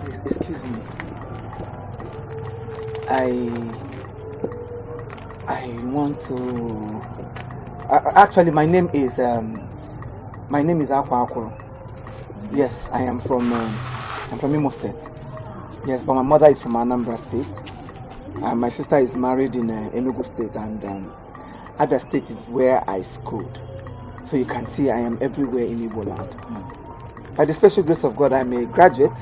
Please, excuse me. I want to... actually, my name is Akwa Akuro. Yes, I'm from Imo State. Yes, but my mother is from Anambra State. My sister is married in Enugu State, and Abia State is where I schooled. So you can see I am everywhere in Igbo land. By the special grace of God, I'm a graduate,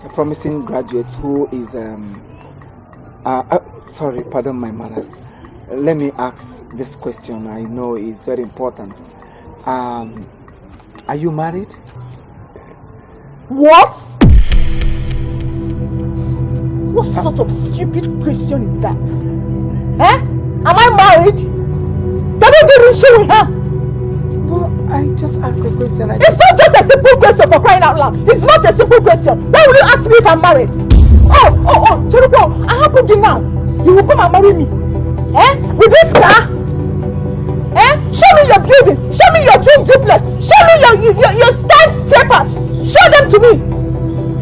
a promising graduate who is... sorry, pardon my manners. Let me ask this question. I know it's very important. Are you married? What? What sort of stupid question is that? Eh? Am I married? Can you give me show with her? Well, I just asked a question. It's not just a simple question, for crying out loud. It's not a simple question. Why will you ask me if I'm married? Oh, Cherubo, I happen to now. You will come and marry me. Eh? With this car? Eh? Show me your building. Show me your twin duplex. Show me your skyscrapers. Show them to me.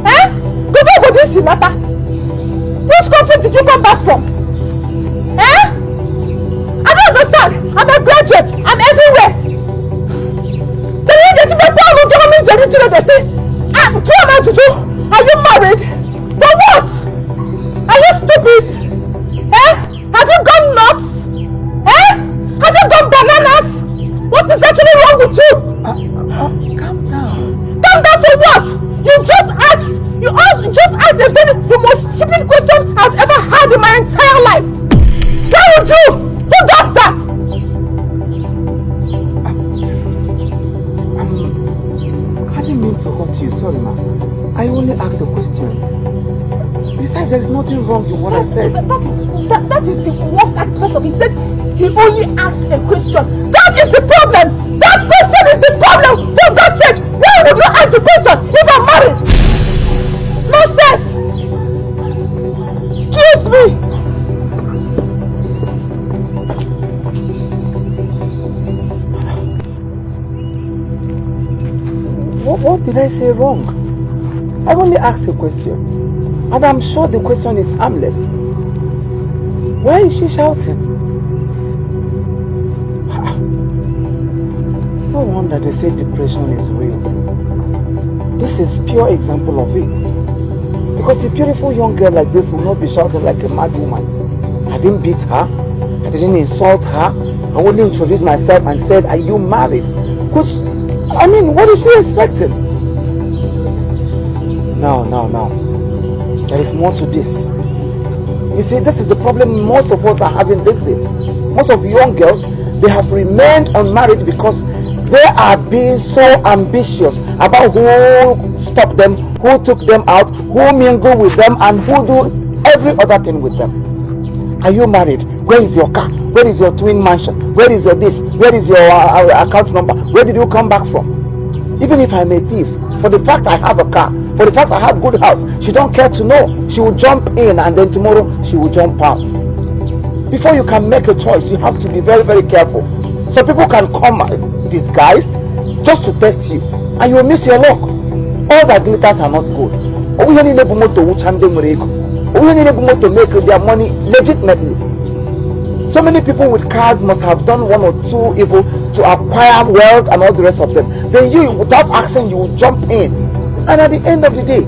Eh? Go this Sinata. Which country did you come back from? Eh? I don't understand. I'm a graduate. I'm everywhere. Then you get to the point of government they say, are you married? For what? Are you stupid? Eh? Have you gone nuts? Eh? Have you gone bananas? What is actually wrong with you? Calm down. Calm down for what? You just asked the most stupid question I've ever had in my entire life. Why would you? Who does that? I didn't mean to hurt you, sorry ma. I only asked a question. Besides, there's nothing wrong with what I said. That is the worst aspect of it. He said he only asked a question. That is the problem! That question is the problem! For God's sake, why would you ask the question if I'm married? Nonsense! Excuse me! What did I say wrong? I only asked a question. And I'm sure the question is harmless. Why is she shouting? No wonder they say depression is real. This is pure example of it. Because a beautiful young girl like this will not be shouting like a mad woman. I didn't beat her. I didn't insult her. I only introduced myself and said, are you married? Which, I mean, what is she expecting? No. There is more to this. You see, this is the problem most of us are having these days. Most of young girls, they have remained unmarried because they are being so ambitious about who stopped them, who took them out, who mingle with them, and who do every other thing with them. Are you married? Where is your car? Where is your twin mansion? Where is your this? Where is your account number? Where did you come back from? Even if I'm a thief, for the fact I have a car, for the fact I have good house, she don't care to know. She will jump in and then tomorrow she will jump out. Before you can make a choice, you have to be very, very careful. So people can come disguised just to test you, and you will miss your luck. All that glitters are not gold. We need to make their money legitimately. So many people with cars must have done one or two evil to acquire wealth and all the rest of them. Then you, without asking, you will jump in. And at the end of the day,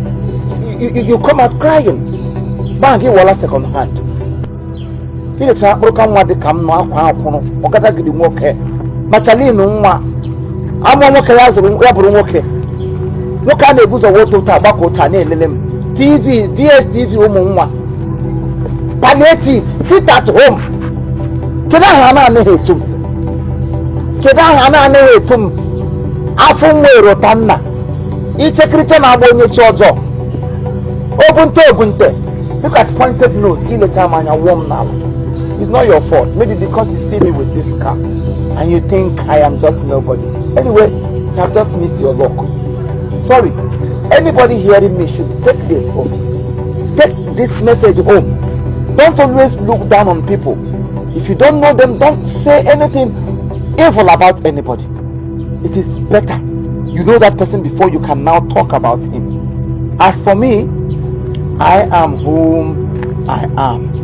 you come out crying. Bang, you will second hand. TV, DSTV, palliative, sit at home. Kedahana nehetum. Kedahana nehetum. Afumwe rotanna. Iche Christian abonye chojo. Ogunte. Look at pointed nose. Ile time warm now. It's not your fault. Maybe because you see me with this car and you think I am just nobody. Anyway, you have just missed your luck. Sorry. Anybody hearing me should take this home. Take this message home. Don't always look down on people. If you don't know them, don't say anything evil about anybody. It is better you know that person before you can now talk about him. As for me, I am whom I am.